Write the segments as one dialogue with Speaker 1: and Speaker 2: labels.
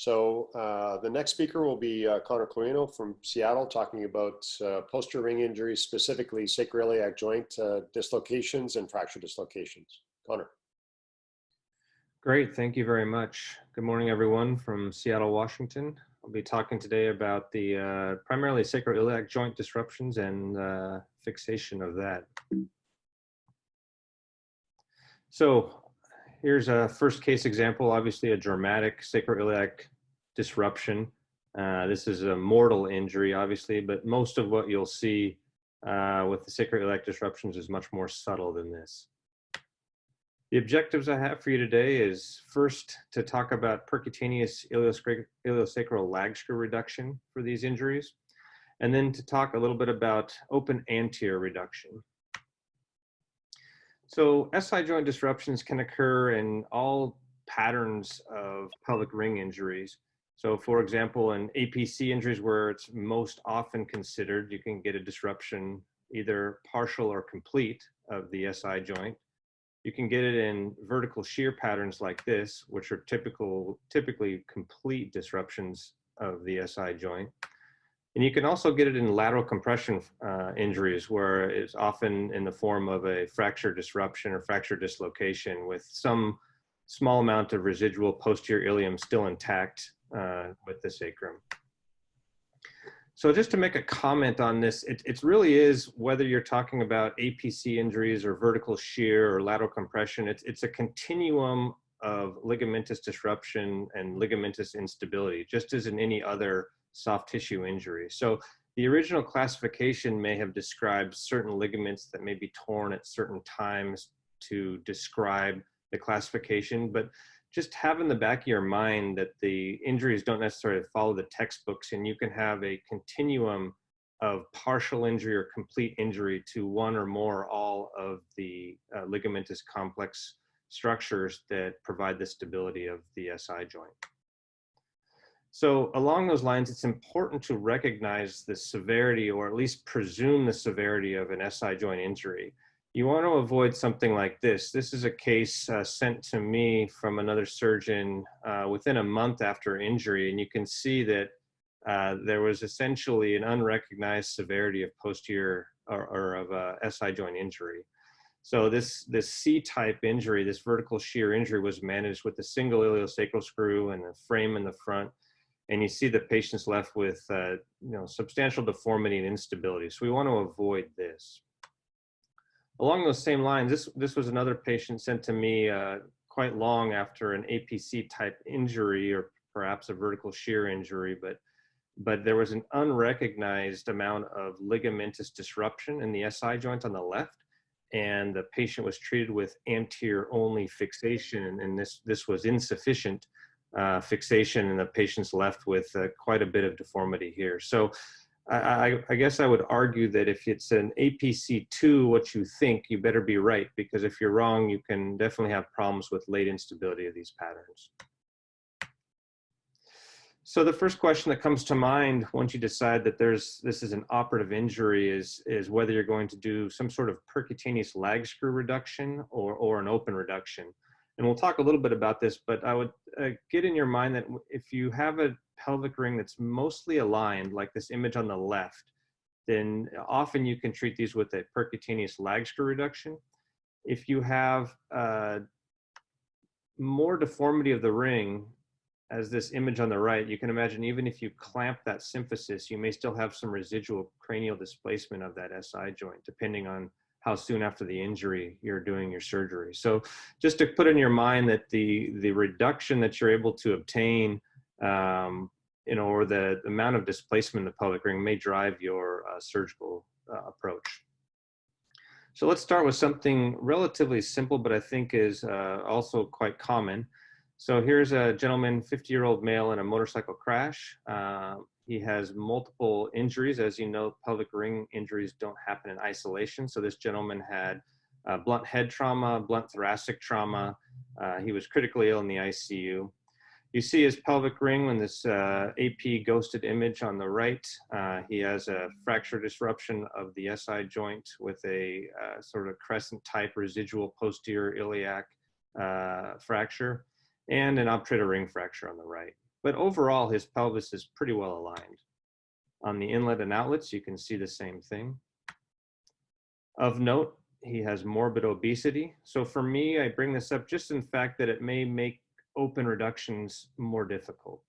Speaker 1: The next speaker will be Conor Kleweno from Seattle, talking about posterior ring injuries, specifically sacro-iliac joint dislocations and fracture dislocations. Conor.
Speaker 2: Great, thank you very much. Good morning, everyone from Seattle, Washington. I'll be talking today about the primarily sacro-iliac joint disruptions and fixation of that. So here's a first case example, obviously a dramatic sacro-iliac disruption. This is a mortal injury, obviously, but most of what you'll see with the sacro-iliac disruptions is much more subtle than this. The objectives I have for you today is first to talk about percutaneous iliosacral lag screw reduction for these injuries, and then to talk a little bit about open anterior reduction. So SI joint disruptions can occur in all patterns of pelvic ring injuries. So for example, in APC injuries where it's most often considered, you can get a disruption either partial or complete of the SI joint. You can get it in vertical shear patterns like this, which are typically complete disruptions of the SI joint. And you can also get it in lateral compression injuries, where it's often in the form of a fracture disruption or fracture dislocation with some small amount of residual posterior ilium still intact with the sacrum. So just to make a comment on this, it really is, whether you're talking about APC injuries or vertical shear or lateral compression, it's a continuum of ligamentous disruption and ligamentous instability, just as in any other soft tissue injury. So the original classification may have described certain ligaments that may be torn at certain times to describe the classification, but just have in the back of your mind that the injuries don't necessarily follow the textbooks, and you can have a continuum of partial injury or complete injury to one or more, all of the ligamentous complex structures that provide the stability of the SI joint. So along those lines, it's important to recognize the severity, or at least presume the severity, of an SI joint injury. You want to avoid something like this. This is a case sent to me from another surgeon within a month after injury, and you can see that there was essentially an unrecognized severity of posterior or of SI joint injury. So this C-type injury, this vertical shear injury, was managed with a single iliosacral screw and a frame in the front, and you see the patient's left with substantial deformity and instability. So we want to avoid this. Along those same lines, this was another patient sent to me quite long after an APC type injury, or perhaps a vertical shear injury, but there was an unrecognized amount of ligamentous disruption in the SI joint on the left, and the patient was treated with anterior only fixation, and this was insufficient fixation, and the patient's left with quite a bit of deformity here. So I guess I would argue that if it's an APC2, what you think, you better be right, because if you're wrong, you can definitely have problems with late instability of these patterns. So the first question that comes to mind once you decide that this is an operative injury is whether you're going to do some sort of percutaneous lag screw reduction or an open reduction. And we'll talk a little bit about this, but I would get in your mind that if you have a pelvic ring that's mostly aligned, like this image on the left, then often you can treat these with a percutaneous lag screw reduction. If you have more deformity of the ring, as this image on the right, you can imagine even if you clamp that symphysis, you may still have some residual cranial displacement of that SI joint, depending on how soon after the injury you're doing your surgery. So just to put in your mind that the reduction that you're able to obtain, or the amount of displacement in the pelvic ring may drive your surgical approach. So let's start with something relatively simple, but I think is also quite common. So here's a gentleman, 50-year-old male, in a motorcycle crash. He has multiple injuries. As you know, pelvic ring injuries don't happen in isolation. So this gentleman had blunt head trauma, blunt thoracic trauma. He was critically ill in the ICU. You see his pelvic ring in this AP ghosted image on the right. He has a fracture disruption of the SI joint with a sort of crescent type residual posterior iliac fracture, and an obturator ring fracture on the right. but overall his pelvis is pretty well aligned. On the inlet and outlets, you can see the same thing. Of note, he has morbid obesity. So for me, I bring this up just in fact that it may make open reductions more difficult.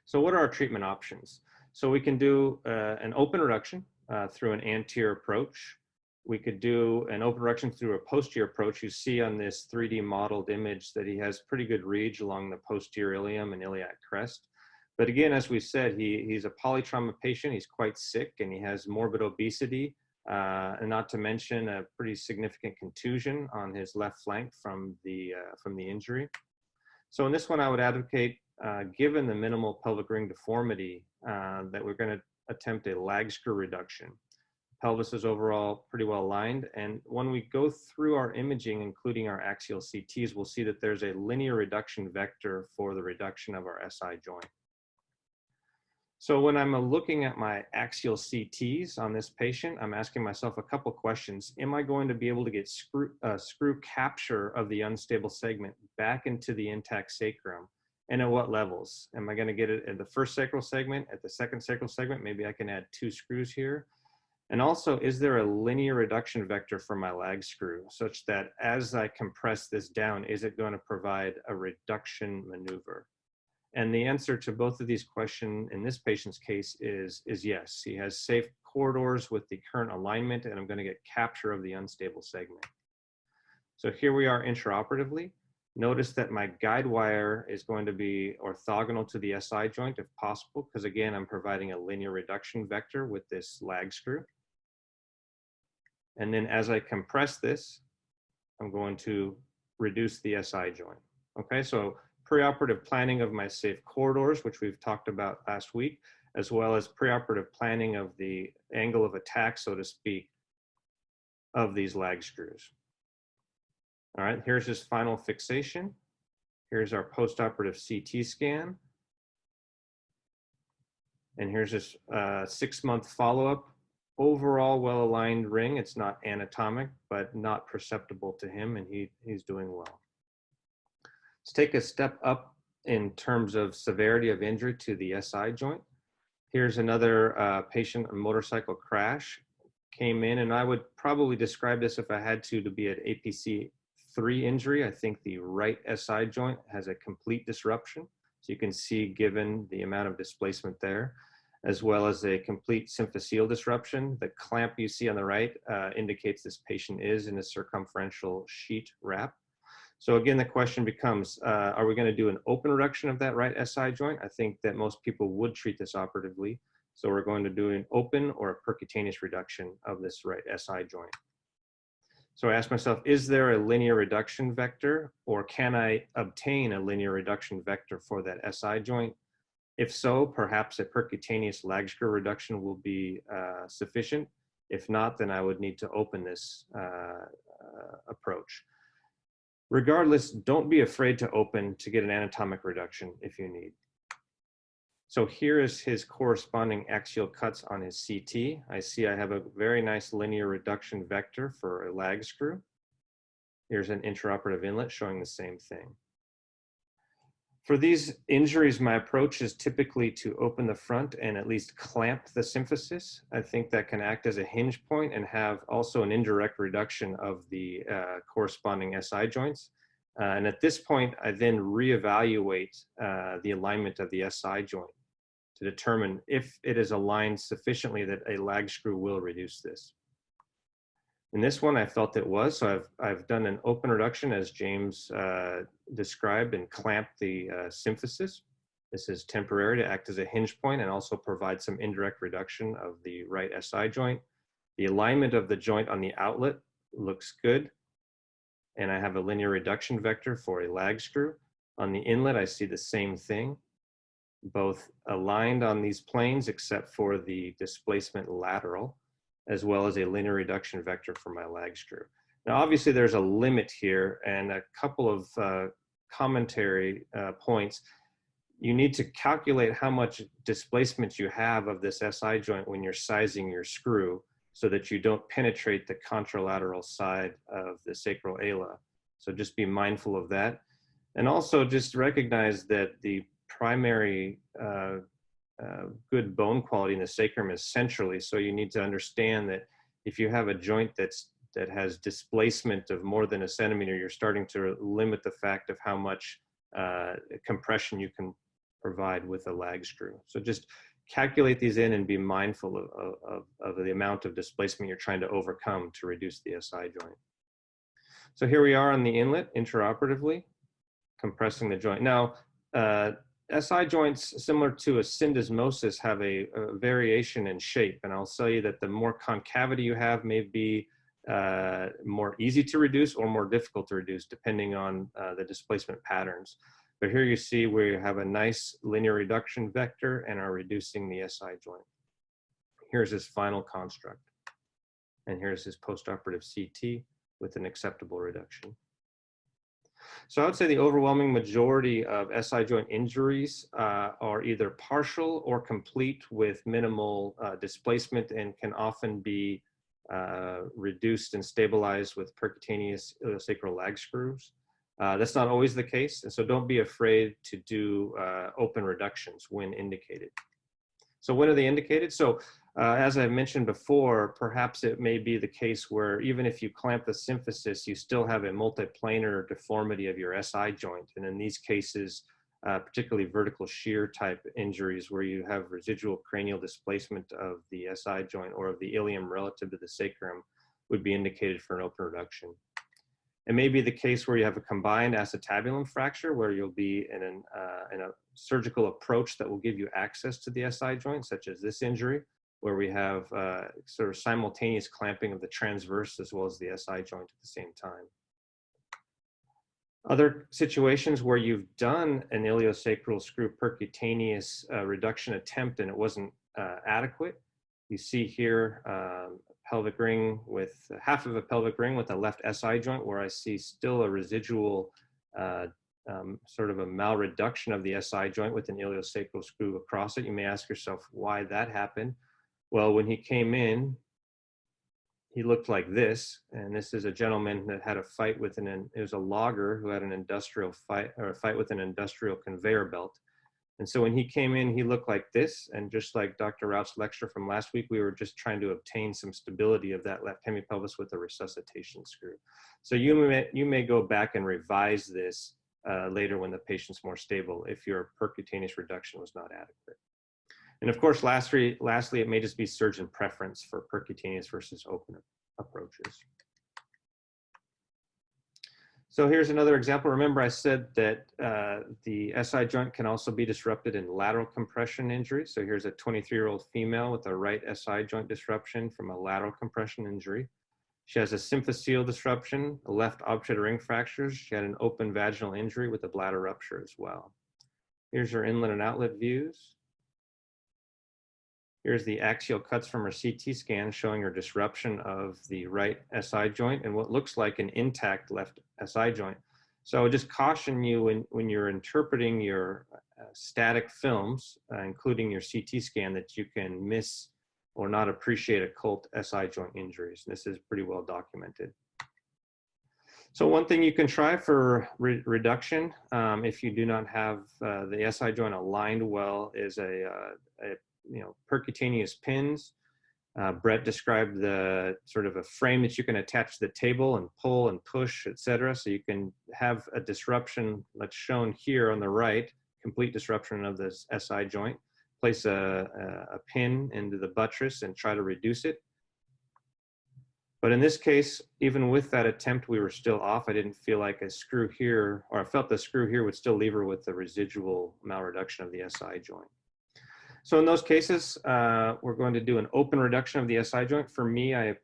Speaker 2: So what are our treatment options? So we can do an open reduction through an anterior approach. We could do an open reduction through a posterior approach. You see on this 3D modeled image that he has pretty good reach along the posterior ilium and iliac crest. But again, as we said, he's a polytrauma patient. He's quite sick and he has morbid obesity, and not to mention a pretty significant contusion on his left flank from the injury. So in this one, I would advocate, given the minimal pelvic ring deformity, that we're going to attempt a lag screw reduction. Pelvis is overall pretty well aligned, and when we go through our imaging, including our axial CTs, we'll see that there's a linear reduction vector for the reduction of our SI joint. So when I'm looking at my axial CTs on this patient, I'm asking myself a couple questions. Am I going to be able to get screw capture of the unstable segment back into the intact sacrum? And at what levels? Am I going to get it at the first sacral segment, at the second sacral segment? Maybe I can add 2 screws here. And also, is there a linear reduction vector for my lag screw such that as I compress this down, is it going to provide a reduction maneuver? And the answer to both of these questions in this patient's case is yes. He has safe corridors with the current alignment, and I'm going to get capture of the unstable segment. So here we are intraoperatively. Notice that my guide wire is going to be orthogonal to the SI joint if possible, because again, I'm providing a linear reduction vector with this lag screw. And then as I compress this, I'm going to reduce the SI joint. Okay, so preoperative planning of my safe corridors, which we've talked about last week, as well as preoperative planning of the angle of attack, so to speak, of these lag screws. All right, here's his final fixation. Here's our postoperative CT scan. And here's his 6-month follow-up. Overall well-aligned ring. It's not anatomic, but not perceptible to him, and he's doing well. Let's take a step up in terms of severity of injury to the SI joint. Here's another patient, a motorcycle crash, came in, and I would probably describe this if I had to be an APC 3 injury. I think the right SI joint has a complete disruption. So you can see, given the amount of displacement there, as well as a complete symphyseal disruption. The clamp you see on the right indicates this patient is in a circumferential sheet wrap. So again, the question becomes, are we going to do an open reduction of that right SI joint? I think that most people would treat this operatively. So we're going to do an open or a percutaneous reduction of this right SI joint. So I asked myself, is there a linear reduction vector, or can I obtain a linear reduction vector for that SI joint? If so, perhaps a percutaneous lag screw reduction will be sufficient. If not, then I would need to open this approach. Regardless, don't be afraid to open to get an anatomic reduction if you need. So here is his corresponding axial cuts on his CT. I see I have a very nice linear reduction vector for a lag screw. Here's an intraoperative inlet showing the same thing. For these injuries, my approach is typically to open the front and at least clamp the symphysis. I think that can act as a hinge point and have also an indirect reduction of the corresponding SI joints. And at this point, I then reevaluate the alignment of the SI joint to determine if it is aligned sufficiently that a lag screw will reduce this. In this one, I felt it was, so I've done an open reduction as James described and clamped the symphysis. This is temporary to act as a hinge point and also provide some indirect reduction of the right SI joint. The alignment of the joint on the outlet looks good, and I have a linear reduction vector for a lag screw. On the inlet, I see the same thing, both aligned on these planes except for the displacement lateral, as well as a linear reduction vector for my lag screw. Now, obviously, there's a limit here and a couple of commentary points. You need to calculate how much displacement you have of this SI joint when you're sizing your screw so that you don't penetrate the contralateral side of the sacro-iliac. So just be mindful of that. And also just recognize that the primary good bone quality in the sacrum is centrally. So you need to understand that if you have a joint that has displacement of more than a centimeter, you're starting to limit the fact of how much compression you can provide with a lag screw. So just calculate these in and be mindful of the amount of displacement you're trying to overcome to reduce the SI joint. So here we are on the inlet intraoperatively, compressing the joint. Now, SI joints, similar to a syndesmosis, have a variation in shape. And I'll tell you that the more concavity you have may be more easy to reduce or more difficult to reduce, depending on the displacement patterns. But here you see where you have a nice linear reduction vector and are reducing the SI joint. Here's his final construct. And here's his postoperative CT with an acceptable reduction. So I would say the overwhelming majority of SI joint injuries are either partial or complete with minimal displacement and can often be reduced and stabilized with percutaneous iliosacral lag screws. That's not always the case, and so don't be afraid to do open reductions when indicated. So when are they indicated? So as I mentioned before, perhaps it may be the case where even if you clamp the symphysis, you still have a multiplanar deformity of your SI joint. And in these cases, particularly vertical shear type injuries where you have residual cranial displacement of the SI joint or of the ilium relative to the sacrum, would be indicated for an open reduction. It may be the case where you have a combined acetabulum fracture where you'll be in a surgical approach that will give you access to the SI joint, such as this injury, where we have sort of simultaneous clamping of the transverse as well as the SI joint at the same time. Other situations where you've done an iliosacral screw percutaneous reduction attempt and it wasn't adequate, you see here pelvic ring with half of a pelvic ring with a left SI joint where I see still a residual sort of a malreduction of the SI joint with an iliosacral screw across it. You may ask yourself why that happened. Well, when he came in, he looked like this, and this is a gentleman that had a fight with it was a logger who had an industrial fight, or a fight with an industrial conveyor belt. And so when he came in, he looked like this, and just like Dr. Rout's lecture from last week, we were just trying to obtain some stability of that left hemipelvis with a resuscitation screw. So you may go back and revise this later when the patient's more stable if your percutaneous reduction was not adequate. And of course, lastly, it may just be surgeon preference for percutaneous versus open approaches. So here's another example. Remember I said that the SI joint can also be disrupted in lateral compression injuries. So here's a 23-year-old female with a right SI joint disruption from a lateral compression injury. She has a symphyseal disruption, a left obturator ring fractures. She had an open vaginal injury with a bladder rupture as well. Here's her inlet and outlet views. Here's the axial cuts from her CT scan showing her disruption of the right SI joint and what looks like an intact left SI joint. So I would just caution you when you're interpreting your static films, including your CT scan, that you can miss or not appreciate occult SI joint injuries. This is pretty well documented. So one thing you can try for reduction, if you do not have the SI joint aligned well, is a percutaneous pins. Brett described the sort of a frame that you can attach to the table and pull and push, etc. So you can have a disruption that's shown here on the right, complete disruption of this SI joint. Place a pin into the buttress and try to reduce it. But in this case, even with that attempt, we were still off. I didn't feel like a screw here, or I felt the screw here would still leave her with the residual malreduction of the SI joint. So in those cases, we're going to do an open reduction of the SI joint. For me, I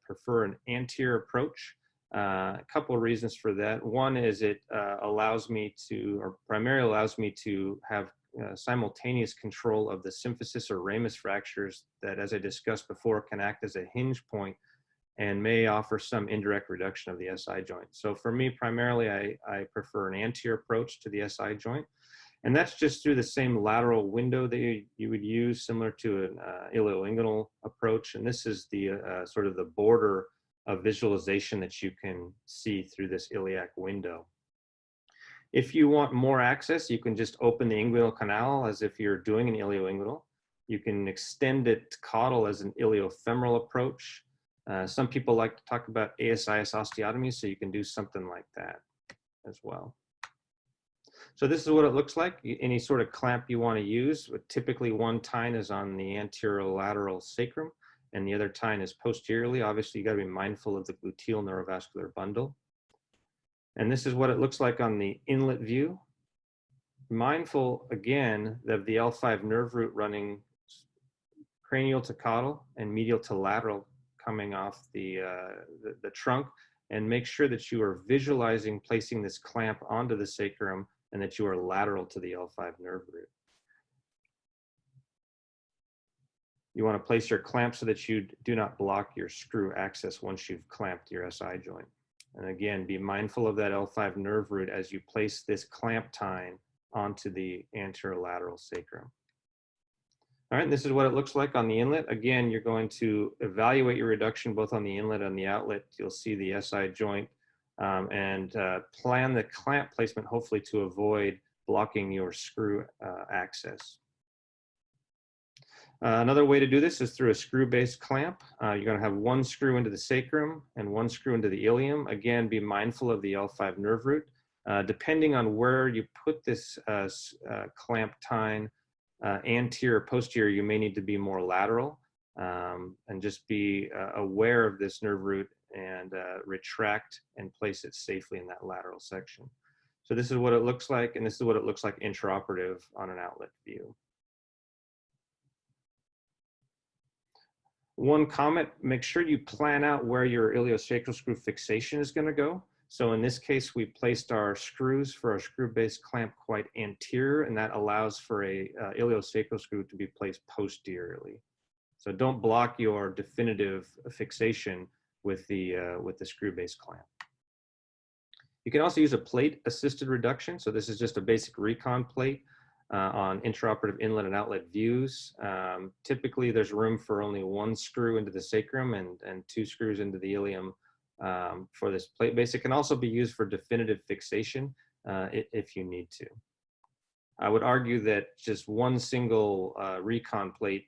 Speaker 2: prefer an anterior approach. A couple of reasons for that. One is it allows me to, or primarily allows me to have simultaneous control of the symphysis or ramus fractures that, as I discussed before, can act as a hinge point and may offer some indirect reduction of the SI joint. So for me, primarily, I prefer an anterior approach to the SI joint. And that's just through the same lateral window that you would use, similar to an ilioinguinal approach. And this is the sort of the border of visualization that you can see through this iliac window. If you want more access, you can just open the inguinal canal as if you're doing an ilioinguinal. You can extend it caudal as an iliofemoral approach. Some people like to talk about ASIS osteotomy, so you can do something like that as well. So this is what it looks like. Any sort of clamp you want to use, but typically one tine is on the anterolateral sacrum and the other tine is posteriorly. Obviously, you got to be mindful of the gluteal neurovascular bundle. And this is what it looks like on the inlet view. Mindful, again, of the L5 nerve root running cranial to caudal and medial to lateral coming off the trunk, and make sure that you are visualizing placing this clamp onto the sacrum and that you are lateral to the L5 nerve root. You want to place your clamp so that you do not block your screw access once you've clamped your SI joint. And again, be mindful of that L5 nerve root as you place this clamp tine onto the anterolateral sacrum. All right, and this is what it looks like on the inlet. Again, you're going to evaluate your reduction both on the inlet and the outlet. You'll see the SI joint and plan the clamp placement, hopefully to avoid blocking your screw access. Another way to do this is through a screw-based clamp. You're going to have one screw into the sacrum and one screw into the ilium. Again, be mindful of the L5 nerve root. Depending on where you put this clamp tine, anterior, posterior, you may need to be more lateral, and just be aware of this nerve root and retract and place it safely in that lateral section. So this is what it looks like, and this is what it looks like intraoperative on an outlet view. One comment, make sure you plan out where your iliosacral screw fixation is going to go. So in this case, we placed our screws for our screw-based clamp quite anterior, and that allows for a iliosacral screw to be placed posteriorly. So don't block your definitive fixation with the screw-based clamp. You can also use a plate-assisted reduction. So this is just a basic recon plate on intraoperative inlet and outlet views. Typically, there's room for only one screw into the sacrum and two screws into the ilium for this plate base. It can also be used for definitive fixation if you need to. I would argue that just one single recon plate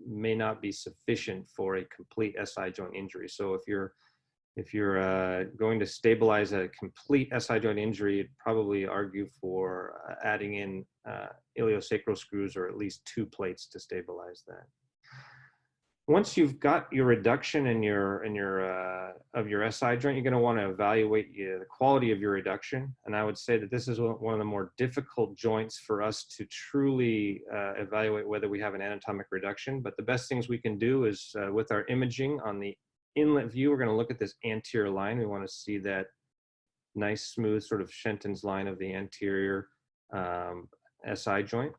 Speaker 2: may not be sufficient for a complete SI joint injury. So if you're going to stabilize a complete SI joint injury, you'd probably argue for adding in iliosacral screws or at least two plates to stabilize that. Once you've got your reduction of your SI joint, you're going to want to evaluate the quality of your reduction. And I would say that this is one of the more difficult joints for us to truly evaluate whether we have an anatomic reduction. But the best things we can do is with our imaging on the inlet view, we're going to look at this anterior line. We want to see that nice, smooth sort of Shenton's line of the anterior SI joint.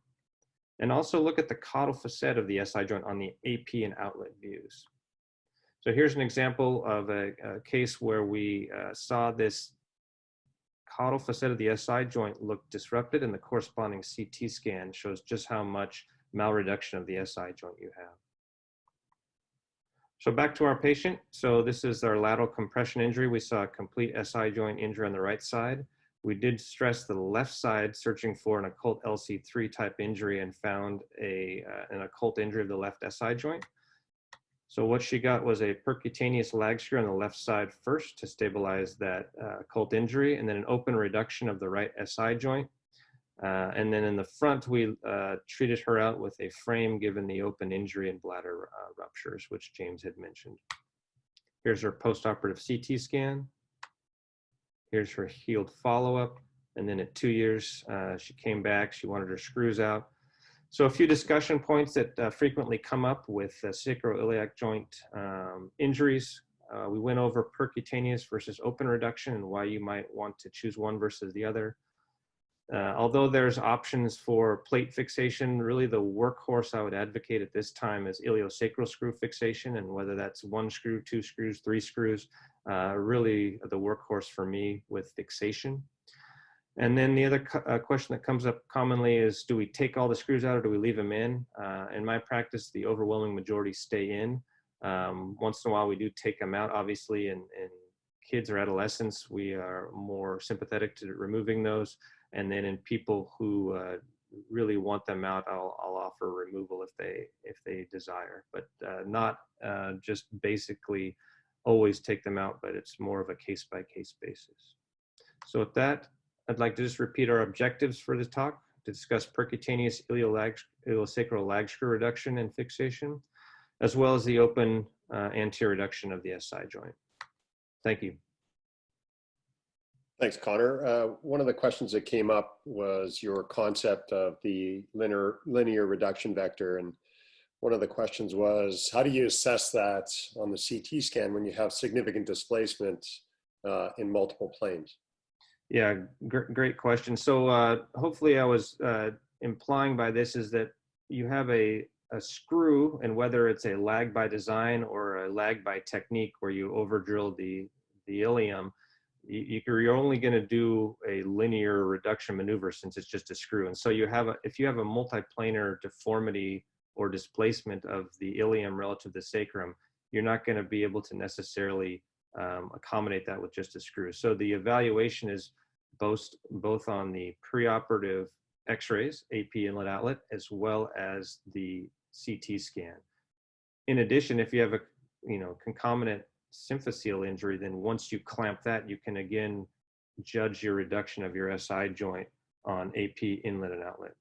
Speaker 2: And also look at the caudal facet of the SI joint on the AP and outlet views. So here's an example of a case where we saw this caudal facet of the SI joint look disrupted, and the corresponding CT scan shows just how much malreduction of the SI joint you have. So back to our patient. So this is our lateral compression injury. We saw a complete SI joint injury on the right side. We did stress the left side, searching for an occult LC3 type injury, and found an occult injury of the left SI joint. So what she got was a percutaneous lag screw on the left side first to stabilize that occult injury, and then an open reduction of the right SI joint. And then in the front, we treated her out with a frame given the open injury and bladder ruptures, which James had mentioned. Here's her postoperative CT scan. Here's her healed follow-up. And then at 2 years, she came back. She wanted her screws out. So a few discussion points that frequently come up with sacro-iliac joint injuries. We went over percutaneous versus open reduction and why you might want to choose one versus the other. Although there's options for plate fixation, really the workhorse I would advocate at this time is iliosacral screw fixation, and whether that's one screw, two screws, three screws, really the workhorse for me with fixation. And then the other question that comes up commonly is, do we take all the screws out or do we leave them in? In my practice, the overwhelming majority stay in. Once in a while, we do take them out, obviously, in kids or adolescents, we are more sympathetic to removing those. And then in people who really want them out, I'll offer removal if they desire, but not just basically always take them out, but it's more of a case-by-case basis. So with that, I'd like to just repeat our objectives for this talk: to discuss percutaneous iliosacral lag screw reduction and fixation, as well as the open anterior reduction of the SI joint. Thank you.
Speaker 1: Thanks, Conor. One of the questions that came up was your concept of the linear reduction vector. And one of the questions was, how do you assess that on the CT scan when you have significant displacement in multiple planes?
Speaker 2: Yeah, great question. So hopefully I was implying by this is that you have a screw, and whether it's a lag by design or a lag by technique where you over drill the ilium, you're only going to do a linear reduction maneuver since it's just a screw. And so you have if you have a multiplanar deformity or displacement of the ilium relative to the sacrum, you're not going to be able to necessarily accommodate that with just a screw. So the evaluation is both on the preoperative x-rays, AP inlet outlet, as well as the CT scan. In addition, if you have a concomitant symphyseal injury, then once you clamp that, you can again judge your reduction of your SI joint on AP inlet and outlet.